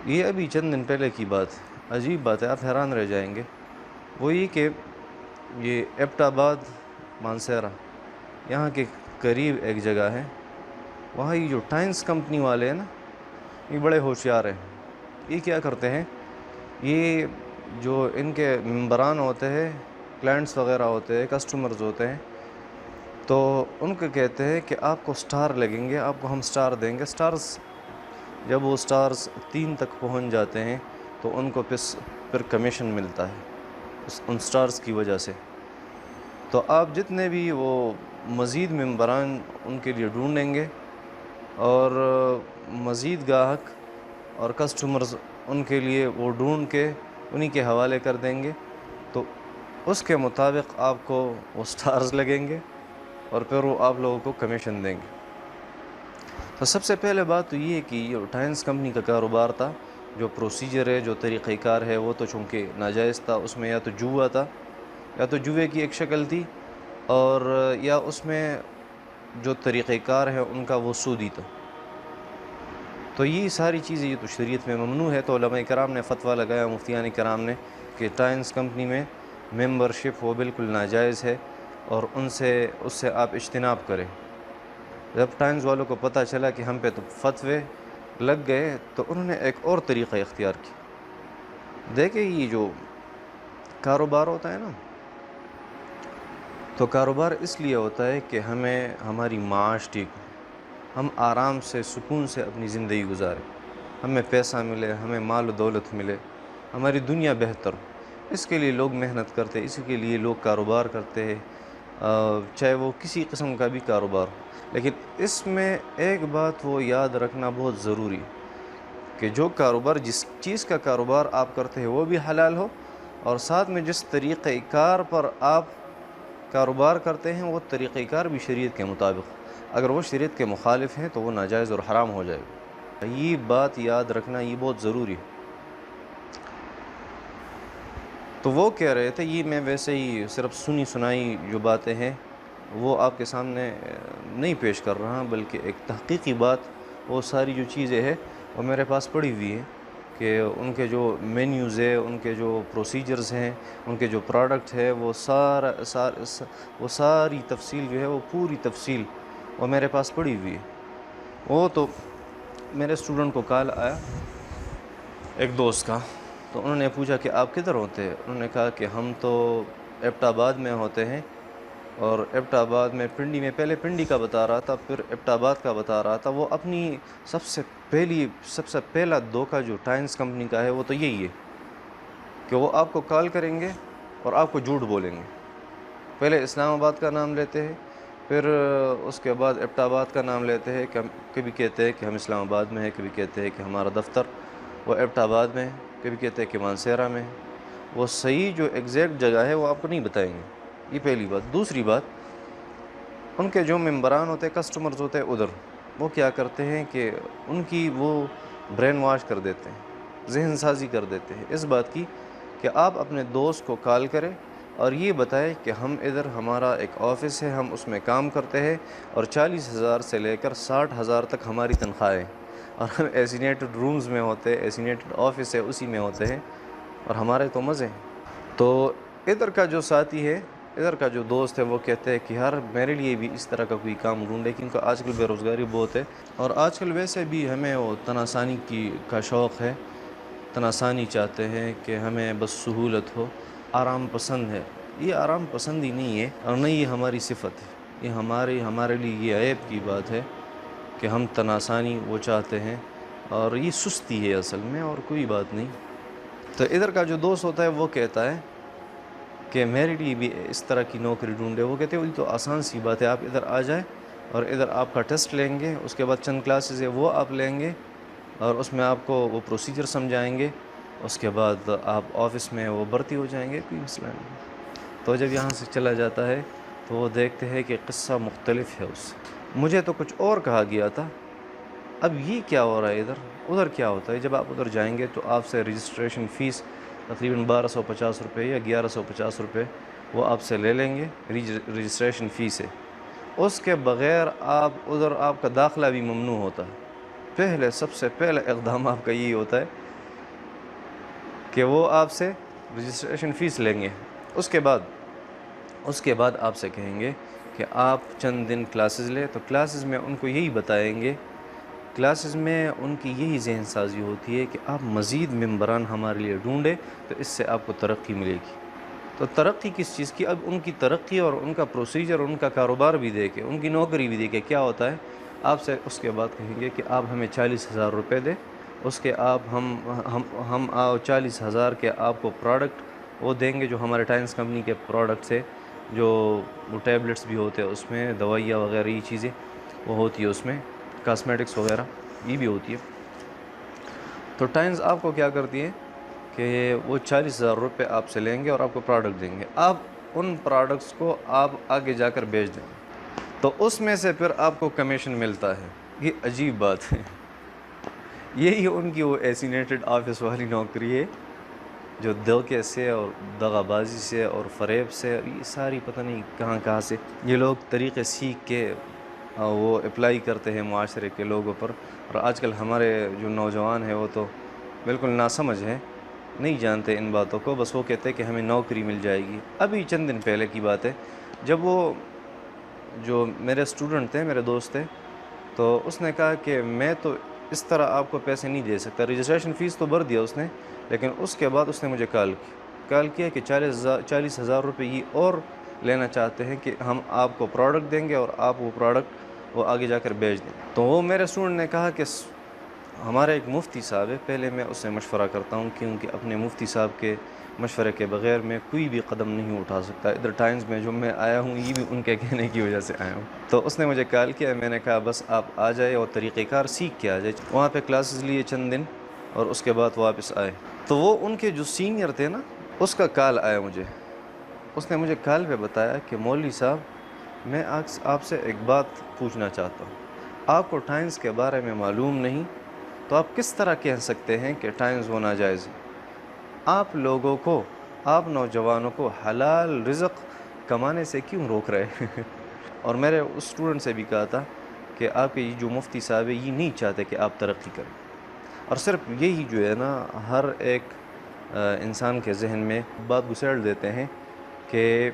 یہ ابھی چند دن پہلے کی بات ہے، عجیب بات ہے، آپ حیران رہ جائیں گے۔ وہ یہ کہ یہ ایبٹ آباد مانسہرہ یہاں کے قریب ایک جگہ ہے، وہاں یہ جو ٹائنس کمپنی والے ہیں نا، یہ بڑے ہوشیار ہیں۔ یہ کیا کرتے ہیں، یہ جو ان کے ممبران ہوتے ہیں، کلائنٹس وغیرہ ہوتے ہیں، کسٹمرز ہوتے ہیں، تو ان کو کہتے ہیں کہ آپ کو سٹار لگیں گے، آپ کو ہم سٹار دیں گے۔ سٹارز جب وہ سٹارز 3 تک پہنچ جاتے ہیں تو ان کو پھر کمیشن ملتا ہے ان سٹارز کی وجہ سے۔ تو آپ جتنے بھی وہ مزید ممبران ان کے لیے ڈھونڈیں گے اور مزید گاہک اور کسٹمرز ان کے لیے وہ ڈھونڈ کے انہی کے حوالے کر دیں گے، تو اس کے مطابق آپ کو وہ سٹارز لگیں گے اور پھر وہ آپ لوگوں کو کمیشن دیں گے۔ تو سب سے پہلے بات تو یہ ہے کہ یہ ٹائنس کمپنی کا کاروبار تھا، جو پروسیجر ہے، جو طریقہ کار ہے، وہ تو چونکہ ناجائز تھا۔ اس میں یا تو جوا تھا، یا تو جوے کی ایک شکل تھی، اور یا اس میں جو طریقہ کار ہے ان کا وہ سودی تھا۔ تو یہ ساری چیزیں یہ تو شریعت میں ممنوع ہے۔ تو علماء کرام نے فتویٰ لگایا، مفتیان کرام نے، کہ ٹائنس کمپنی میں ممبرشپ وہ بالکل ناجائز ہے اور اس سے آپ اجتناب کریں۔ جب ٹائمز والوں کو پتہ چلا کہ ہم پہ تو فتوے لگ گئے، تو انہوں نے ایک اور طریقہ اختیار کیا۔ دیکھیں، یہ جو کاروبار ہوتا ہے نا، تو کاروبار اس لیے ہوتا ہے کہ ہمیں ہماری معاش ٹھیک ہو، ہم آرام سے سکون سے اپنی زندگی گزاریں، ہمیں پیسہ ملے، ہمیں مال و دولت ملے، ہماری دنیا بہتر ہو۔ اس کے لیے لوگ محنت کرتے ہیں، اسی کے لیے لوگ کاروبار کرتے ہیں، چاہے وہ کسی قسم کا بھی کاروبار ہو۔ لیکن اس میں ایک بات وہ یاد رکھنا بہت ضروری ہے کہ جو کاروبار، جس چیز کا کاروبار آپ کرتے ہیں وہ بھی حلال ہو، اور ساتھ میں جس طریقہ کار پر آپ کاروبار کرتے ہیں وہ طریقہ کار بھی شریعت کے مطابق ہو۔ اگر وہ شریعت کے مخالف ہیں تو وہ ناجائز اور حرام ہو جائے گا۔ یہ بات یاد رکھنا یہ بہت ضروری ہے۔ تو وہ کہہ رہے تھے، یہ میں ویسے ہی صرف سنی سنائی جو باتیں ہیں وہ آپ کے سامنے نہیں پیش کر رہا، بلکہ ایک تحقیقی بات، وہ ساری جو چیزیں ہیں وہ میرے پاس پڑی ہوئی ہیں کہ ان کے جو مینیوز ہے، ان کے جو پروسیجرز ہیں، ان کے جو پروڈکٹ ہے، وہ ساری تفصیل جو ہے، وہ پوری تفصیل وہ میرے پاس پڑی ہوئی ہے۔ وہ تو میرے اسٹوڈنٹ کو کال آیا ایک دوست کا، تو انہوں نے پوچھا کہ آپ کدھر ہوتے ہیں؟ انہوں نے کہا کہ ہم تو ایبٹ آباد میں ہوتے ہیں، اور ایبٹ آباد میں پنڈی میں، پہلے پنڈی کا بتا رہا تھا، پھر ایبٹ آباد کا بتا رہا تھا۔ وہ اپنی سب سے پہلا دھوکہ جو ٹائنس کمپنی کا ہے وہ تو یہی ہے کہ وہ آپ کو کال کریں گے اور آپ کو جھوٹ بولیں گے۔ پہلے اسلام آباد کا نام لیتے ہیں، پھر اس کے بعد ایبٹ آباد کا نام لیتے ہیں، کبھی کہتے ہیں کہ ہم اسلام آباد میں ہیں، کبھی کہتے ہیں کہ ہمارا دفتر وہ ایبٹ آباد میں ہے، کبھی کہتے ہیں کہ مانسہرہ میں ہے۔ وہ صحیح جو ایگزیکٹ جگہ ہے وہ آپ کو نہیں بتائیں گے۔ یہ پہلی بات۔ دوسری بات، ان کے جو ممبران ہوتے ہیں، کسٹمرز ہوتے ہیں ادھر، وہ کیا کرتے ہیں کہ ان کی وہ برین واش کر دیتے ہیں، ذہن سازی کر دیتے ہیں اس بات کی کہ آپ اپنے دوست کو کال کریں اور یہ بتائیں کہ ہم ادھر، ہمارا ایک آفس ہے، ہم اس میں کام کرتے ہیں، اور 40,000 سے لے کر 60,000 تک ہماری تنخواہیں، اور ہم ایسینیٹڈ رومز میں ہوتے ہیں، ایسینیٹڈ آفس ہے اسی میں ہوتے ہیں، اور ہمارے تو مزے ہیں۔ تو ادھر کا جو ساتھی ہے، ادھر کا جو دوست ہے، وہ کہتے ہیں کہ یار میرے لیے بھی اس طرح کا کوئی کام ڈھونڈے، کیونکہ آج کل بے روزگاری بہت ہے، اور آج کل ویسے بھی ہمیں وہ تناسانی کا شوق ہے، تناسانی چاہتے ہیں کہ ہمیں بس سہولت ہو، آرام پسند ہے۔ یہ آرام پسندی نہیں ہے، اور نہ یہ ہماری صفت ہے، یہ ہمارے لیے یہ عیب کی بات ہے کہ ہم تناسانی وہ چاہتے ہیں، اور یہ سستی ہے اصل میں، اور کوئی بات نہیں۔ تو ادھر کا جو دوست ہوتا ہے وہ کہتا ہے کہ میرے لیے بھی اس طرح کی نوکری ڈھونڈے۔ وہ کہتے ہیں یہ تو آسان سی بات ہے، آپ ادھر آ جائیں اور ادھر آپ کا ٹیسٹ لیں گے، اس کے بعد چند کلاسز ہے وہ آپ لیں گے، اور اس میں آپ کو وہ پروسیجر سمجھائیں گے، اس کے بعد آپ آفس میں وہ بھرتی ہو جائیں گے، کوئی مسئلہ نہیں۔ تو جب یہاں سے چلا جاتا ہے تو وہ دیکھتے ہیں کہ قصہ مختلف ہے اس سے۔ مجھے تو کچھ اور کہا گیا تھا، اب یہ کیا ہو رہا ہے ادھر کیا ہوتا ہے؟ جب آپ ادھر جائیں گے تو آپ سے رجسٹریشن فیس تقریباً 1,250 روپے یا 1,150 روپے وہ آپ سے لے لیں گے، رجسٹریشن فیس ہے۔ اس کے بغیر آپ کا داخلہ بھی ممنوع ہوتا ہے۔ سب سے پہلا اقدام آپ کا یہی ہوتا ہے کہ وہ آپ سے رجسٹریشن فیس لیں گے، اس کے بعد آپ سے کہیں گے کہ آپ چند دن کلاسز لیں، تو کلاسز میں ان کو یہی بتائیں گے، کلاسز میں ان کی یہی ذہن سازی ہوتی ہے کہ آپ مزید ممبران ہمارے لیے ڈھونڈیں تو اس سے آپ کو ترقی ملے گی۔ تو ترقی کس چیز کی؟ اب ان کی ترقی اور ان کا پروسیجر، ان کا کاروبار بھی دیکھیں، ان کی نوکری بھی دیکھیں کیا ہوتا ہے۔ آپ سے اس کے بعد کہیں گے کہ آپ ہمیں 40,000 روپے دیں، اس کے آپ ہم 40,000 کے آپ کو پروڈکٹ وہ دیں گے جو ہمارے ٹائنس کمپنی کے پروڈکٹس ہے، جو وہ ٹیبلٹس بھی ہوتے ہیں اس میں، دوائیاں وغیرہ یہ چیزیں وہ ہوتی ہے اس میں، کاسمیٹکس وغیرہ یہ بھی ہوتی ہے۔ تو ٹائنز آپ کو کیا کرتی ہے کہ وہ 40,000 روپے آپ سے لیں گے اور آپ کو پروڈکٹ دیں گے، آپ ان پروڈکٹس کو آپ آگے جا کر بیچ دیں گے، تو اس میں سے پھر آپ کو کمیشن ملتا ہے۔ یہ عجیب بات ہے، یہی ان کی وہ ایسینیٹڈ آفس والی نوکری ہے جو دھوکے سے اور دغا بازی سے اور فریب سے، یہ ساری پتہ نہیں کہاں سے یہ لوگ طریقے سیکھ کے وہ اپلائی کرتے ہیں معاشرے کے لوگوں پر۔ اور آج کل ہمارے جو نوجوان ہیں وہ تو بالکل ناسمجھ ہیں، نہیں جانتے ان باتوں کو، بس وہ کہتے ہیں کہ ہمیں نوکری مل جائے گی۔ ابھی چند دن پہلے کی بات ہے، جب وہ جو میرے اسٹوڈنٹ تھے، میرے دوست تھے، تو اس نے کہا کہ میں تو اس طرح آپ کو پیسے نہیں دے سکتا، رجسٹریشن فیس تو بھر دیا اس نے، لیکن اس کے بعد اس نے مجھے کال کیا کہ 40,000 روپے یہ اور لینا چاہتے ہیں کہ ہم آپ کو پروڈکٹ دیں گے اور آپ وہ پروڈکٹ وہ آگے جا کر بیچ دیں۔ تو وہ میرے اسٹوڈنٹ نے کہا کہ ہمارا ایک مفتی صاحب ہے، پہلے میں اس سے مشورہ کرتا ہوں، کیونکہ اپنے مفتی صاحب کے مشورے کے بغیر میں کوئی بھی قدم نہیں اٹھا سکتا۔ ادھر ٹائمز میں جو میں آیا ہوں یہ بھی ان کے کہنے کی وجہ سے آیا ہوں۔ تو اس نے مجھے کال کیا، میں نے کہا بس آپ آ جائے اور طریقہ کار سیکھ کے آ جائے۔ وہاں پہ کلاسز لیے چند دن اور اس کے بعد واپس آئے، تو وہ ان کے جو سینئر تھے نا، اس کا کال آیا مجھے، اس نے مجھے کال پہ بتایا کہ مولوی صاحب میں آپ سے ایک بات پوچھنا چاہتا ہوں، آپ کو ٹائنز کے بارے میں معلوم نہیں تو آپ کس طرح کہہ سکتے ہیں کہ ٹائنز وہ ناجائز ہے؟ آپ لوگوں کو، آپ نوجوانوں کو حلال رزق کمانے سے کیوں روک رہے ہیں؟ اور میرے اس اسٹوڈنٹ سے بھی کہا تھا کہ آپ کے یہ جو مفتی صاحب ہے یہ نہیں چاہتے کہ آپ ترقی کریں، اور صرف یہی جو ہے نا ہر ایک انسان کے ذہن میں بات گسیڑ دیتے ہیں کہ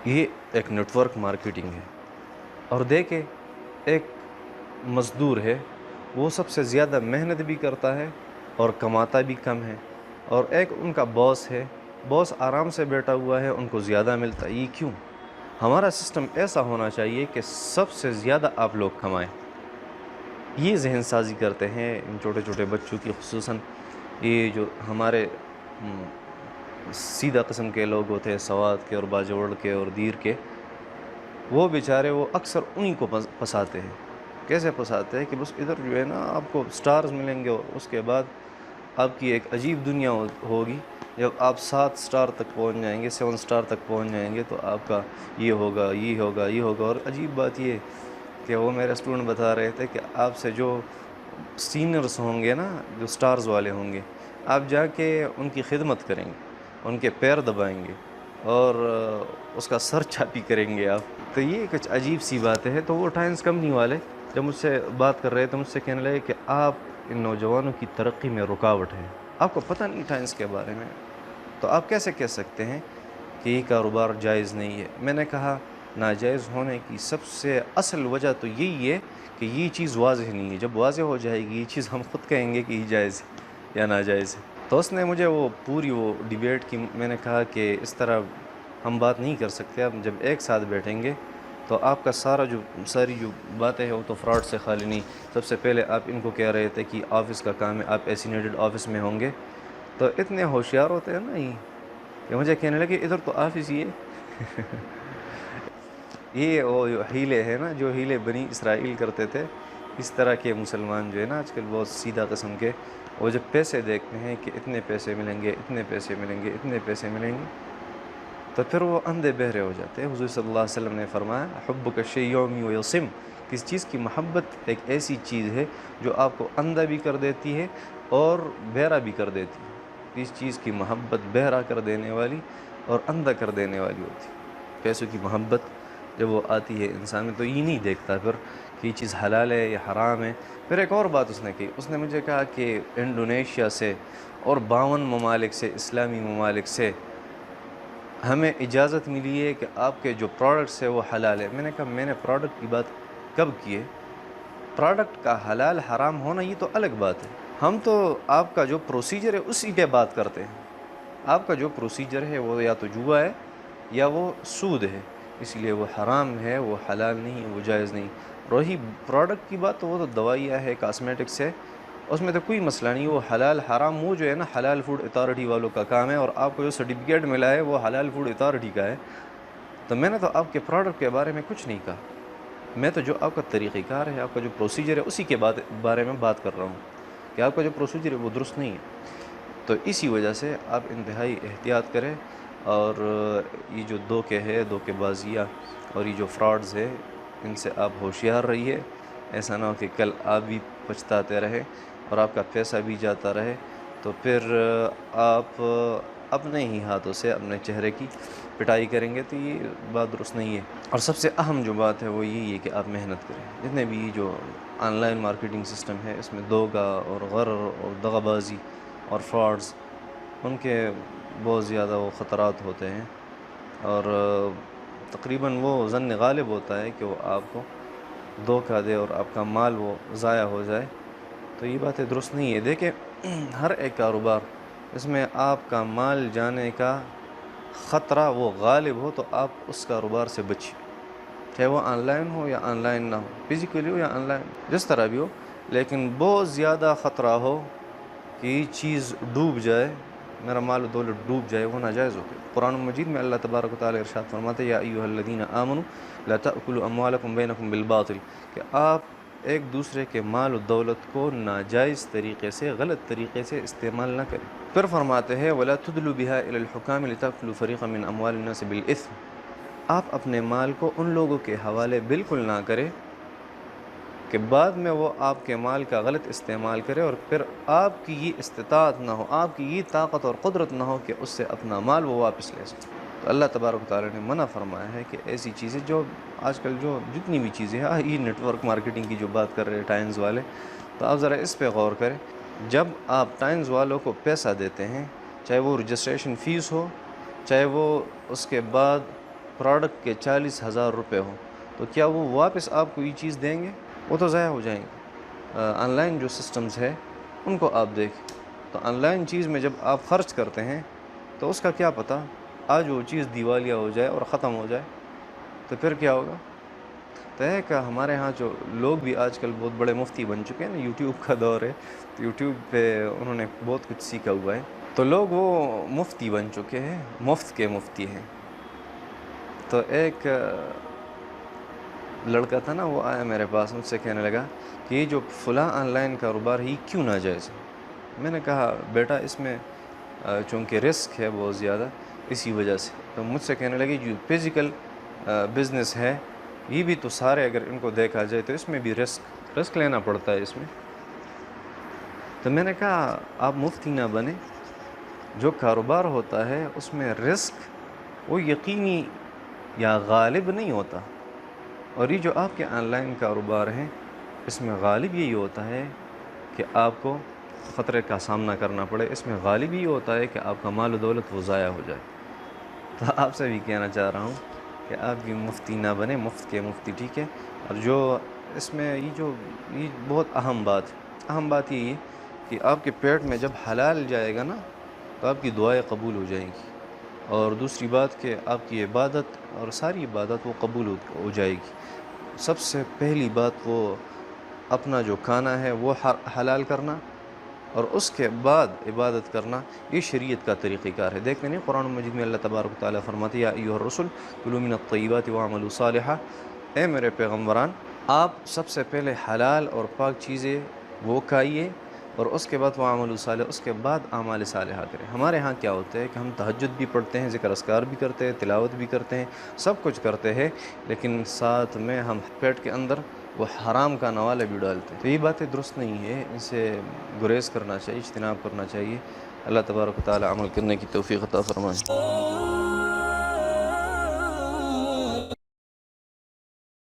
یہ ایک نیٹ ورک مارکیٹنگ ہے۔ اور دیکھیں، ایک مزدور ہے وہ سب سے زیادہ محنت بھی کرتا ہے اور کماتا بھی کم ہے، اور ایک ان کا باس ہے، باس آرام سے بیٹھا ہوا ہے، ان کو زیادہ ملتا ہے۔ یہ کیوں؟ ہمارا سسٹم ایسا ہونا چاہیے کہ سب سے زیادہ آپ لوگ کمائیں۔ یہ ذہن سازی کرتے ہیں ان چھوٹے چھوٹے بچوں کی، خصوصاً یہ جو ہمارے سیدھا قسم کے لوگ ہوتے ہیں، سوات کے اور باجوڑ کے اور دیر کے، وہ بیچارے وہ اکثر انہی کو پھنساتے ہیں۔ کیسے پھنساتے ہیں کہ بس ادھر جو ہے نا آپ کو سٹارز ملیں گے، اور اس کے بعد آپ کی ایک عجیب دنیا ہوگی، جب آپ 7 سٹار تک پہنچ جائیں گے، 7 سٹار تک پہنچ جائیں گے، تو آپ کا یہ ہوگا یہ ہوگا یہ ہوگا۔ اور عجیب بات یہ کہ وہ میرے اسٹوڈنٹ بتا رہے تھے کہ آپ سے جو سینئرز ہوں گے نا، جو سٹارز والے ہوں گے، آپ جا کے ان کی خدمت کریں گے، ان کے پیر دبائیں گے اور اس کا سر چاپی کریں گے آپ۔ تو یہ کچھ عجیب سی باتیں ہیں۔ تو وہ ٹائنس کمپنی والے جب مجھ سے بات کر رہے تھے، مجھ سے کہنے لگے کہ آپ ان نوجوانوں کی ترقی میں رکاوٹ ہے، آپ کو پتہ نہیں ٹائنس کے بارے میں، تو آپ کیسے کہہ سکتے ہیں کہ یہ کاروبار جائز نہیں ہے؟ میں نے کہا ناجائز ہونے کی سب سے اصل وجہ تو یہی ہے کہ یہ چیز واضح نہیں ہے، جب واضح ہو جائے گی یہ چیز ہم خود کہیں گے کہ یہ جائز ہے یا ناجائز ہے۔ تو اس نے مجھے وہ پوری وہ ڈیبیٹ کی، میں نے کہا کہ اس طرح ہم بات نہیں کر سکتے، اب جب ایک ساتھ بیٹھیں گے تو آپ کا ساری جو باتیں ہیں وہ تو فراڈ سے خالی نہیں۔ سب سے پہلے آپ ان کو کہہ رہے تھے کہ آفس کا کام ہے، آپ ایسینیٹڈ آفس میں ہوں گے، تو اتنے ہوشیار ہوتے ہیں نا یہ کہ مجھے کہنے لگے ادھر تو آفس ہی ہے۔ یہ وہ ہیلے ہیں نا، جو ہیلے بنی اسرائیل کرتے تھے، اس طرح کے مسلمان جو ہے نا آج کل بہت سیدھا قسم کے، وہ جب پیسے دیکھتے ہیں کہ اتنے پیسے ملیں گے، اتنے پیسے ملیں گے، اتنے پیسے ملیں گے، تو پھر وہ اندھے بہرے ہو جاتے ہیں۔ حضور صلی اللہ علیہ وسلم نے فرمایا حبک الشیء یعمی ویصم، کسی چیز کی محبت ایک ایسی چیز ہے جو آپ کو اندھا بھی کر دیتی ہے اور بہرا بھی کر دیتی ہے۔ اس چیز کی محبت بہرا کر دینے والی اور اندھا کر دینے والی ہوتی ہے۔ پیسوں کی محبت جب وہ آتی ہے انسان میں تو یہ نہیں دیکھتا پھر کہ یہ چیز حلال ہے یا حرام ہے۔ پھر ایک اور بات اس نے کی، اس نے مجھے کہا کہ انڈونیشیا سے اور 52 ممالک سے، اسلامی ممالک سے ہمیں اجازت ملی ہے کہ آپ کے جو پروڈکٹس ہے وہ حلال ہے۔ میں نے کہا میں نے پروڈکٹ کی بات کب کی ہے؟ پروڈکٹ کا حلال حرام ہونا یہ تو الگ بات ہے، ہم تو آپ کا جو پروسیجر ہے اسی پہ بات کرتے ہیں۔ آپ کا جو پروسیجر ہے وہ یا تو جوا ہے یا وہ سود ہے، اس لیے وہ حرام ہے، وہ حلال نہیں ہے، وہ جائز نہیں۔ رہی پروڈکٹ کی بات تو وہ تو دوائیاں ہے، کاسمیٹکس ہے، اس میں تو کوئی مسئلہ نہیں، وہ حلال حرام وہ جو ہے نا حلال فوڈ اتھارٹی والوں کا کام ہے، اور آپ کو جو سرٹیفکیٹ ملا ہے وہ حلال فوڈ اتھارٹی کا ہے۔ تو میں نے تو آپ کے پروڈکٹ کے بارے میں کچھ نہیں کہا، میں تو جو آپ کا طریقہ کار ہے، آپ کا جو پروسیجر ہے اسی کے بارے میں بات کر رہا ہوں کہ آپ کا جو پروسیجر ہے وہ درست نہیں ہے۔ تو اسی وجہ سے آپ انتہائی احتیاط کریں، اور یہ جو دھوکے ہے، دھوکے بازیاں اور یہ جو فراڈز ہے، ان سے آپ ہوشیار رہیے، ایسا نہ ہو کہ کل آپ بھی پچھتاتے رہے اور آپ کا پیسہ بھی جاتا رہے، تو پھر آپ اپنے ہی ہاتھوں سے اپنے چہرے کی پٹائی کریں گے، تو یہ بات درست نہیں ہے۔ اور سب سے اہم جو بات ہے وہ یہی ہے کہ آپ محنت کریں۔ جتنے بھی جو آن لائن مارکیٹنگ سسٹم ہے، اس میں دھوکہ اور غرر اور دغا بازی اور فراڈز، ان کے بہت زیادہ وہ خطرات ہوتے ہیں، اور تقریباً وہ ظن غالب ہوتا ہے کہ وہ آپ کو دھوکہ دے اور آپ کا مال وہ ضائع ہو جائے، تو یہ باتیں درست نہیں ہے۔ دیکھیں ہر ایک کاروبار، اس میں آپ کا مال جانے کا خطرہ وہ غالب ہو تو آپ اس کاروبار سے بچیں، چاہے وہ آن لائن ہو یا آن لائن نہ ہو، فزیکلی ہو یا آن لائن، جس طرح بھی ہو، لیکن بہت زیادہ خطرہ ہو کہ یہ چیز ڈوب جائے، میرا مال و دولت ڈوب جائے، وہ ناجائز ہوتے۔ قرآن مجید میں اللہ تبارک و تعالیٰ ارشاد فرماتے ہیں یا ایھا الذین آمنوا لا تأکلوا اموالکم بینکم بالباطل، کہ آپ ایک دوسرے کے مال و دولت کو ناجائز طریقے سے، غلط طریقے سے استعمال نہ کریں۔ پھر فرماتے ہیں ولا تدلوا بها الى الحکام لتأکلوا فریقا من اموال الناس بالاثم، آپ اپنے مال کو ان لوگوں کے حوالے بالکل نہ کریں کہ بعد میں وہ آپ کے مال کا غلط استعمال کرے اور پھر آپ کی یہ استطاعت نہ ہو، آپ کی یہ طاقت اور قدرت نہ ہو کہ اس سے اپنا مال وہ واپس لے سکے۔ تو اللہ تبارک و تعالیٰ نے منع فرمایا ہے کہ ایسی چیزیں جو آج کل جو جتنی بھی چیزیں ہیں، یہ نیٹ ورک مارکیٹنگ کی جو بات کر رہے ہیں ٹائمز والے، تو آپ ذرا اس پہ غور کریں۔ جب آپ ٹائمز والوں کو پیسہ دیتے ہیں، چاہے وہ رجسٹریشن فیس ہو، چاہے وہ اس کے بعد پروڈکٹ کے 40,000 روپے ہوں، تو کیا وہ واپس آپ کو یہ چیز دیں گے؟ وہ تو ضائع ہو جائیں گے۔ آن لائن جو سسٹمز ہے ان کو آپ دیکھیں، تو آن لائن چیز میں جب آپ خرچ کرتے ہیں تو اس کا کیا پتہ آج وہ چیز دیوالیہ ہو جائے اور ختم ہو جائے، تو پھر کیا ہوگا؟ تو ہے کہ ہمارے ہاں جو لوگ بھی آج کل بہت بڑے مفتی بن چکے ہیں نا، یوٹیوب کا دور ہے، تو یوٹیوب پہ انہوں نے بہت کچھ سیکھا ہوا ہے، تو لوگ وہ مفتی بن چکے ہیں، مفت کے مفتی ہیں۔ تو ایک لڑکا تھا نا، وہ آیا میرے پاس، مجھ سے کہنے لگا کہ یہ جو فلاں آن لائن کاروبار ہے یہ کیوں ناجائز ہے؟ میں نے کہا بیٹا اس میں چونکہ رسک ہے بہت زیادہ، اسی وجہ سے۔ تو مجھ سے کہنے لگے جو فزیکل بزنس ہے یہ بھی تو سارے اگر ان کو دیکھا جائے تو اس میں بھی رسک لینا پڑتا ہے اس میں۔ تو میں نے کہا آپ مفتی نہ بنیں، جو کاروبار ہوتا ہے اس میں رسک وہ یقینی یا غالب نہیں ہوتا، اور یہ جو آپ کے آن لائن کاروبار ہیں اس میں غالب یہی ہوتا ہے کہ آپ کو خطرے کا سامنا کرنا پڑے، اس میں غالب یہی ہوتا ہے کہ آپ کا مال و دولت وہ ضائع ہو جائے۔ تو آپ سے بھی کہنا چاہ رہا ہوں کہ آپ بھی مفتی نہ بنیں، مفت کے مفتی، ٹھیک ہے؟ اور جو اس میں یہ بہت اہم بات یہی ہے کہ آپ کے پیٹ میں جب حلال جائے گا نا تو آپ کی دعائیں قبول ہو جائیں گی، اور دوسری بات کہ آپ کی عبادت اور ساری عبادت وہ قبول ہو جائے گی۔ سب سے پہلی بات وہ اپنا جو کھانا ہے وہ حلال کرنا، اور اس کے بعد عبادت کرنا، یہ شریعت کا طریقہ کار ہے۔ دیکھتے نہیں قرآن مجید میں اللہ تبارک و تعالیٰ فرماتے ہیں یا ایھا الرسل کلوا من الطیبات واعملوا صالحا، اے میرے پیغمبران آپ سب سے پہلے حلال اور پاک چیزیں وہ کھائیے، اور اس کے بعد واعملوا صالحا، اس کے بعد اعمال صالحہ کریں۔ ہمارے ہاں کیا ہوتا ہے کہ ہم تہجد بھی پڑھتے ہیں، ذکر اذکار بھی کرتے ہیں، تلاوت بھی کرتے ہیں، سب کچھ کرتے ہیں، لیکن ساتھ میں ہم پیٹ کے اندر وہ حرام کا نوالہ بھی ڈالتے ہیں۔ تو یہ باتیں درست نہیں ہے، ان سے گریز کرنا چاہیے، اجتناب کرنا چاہیے۔ اللہ تبارک و تعالی عمل کرنے کی توفیق عطا فرمائے۔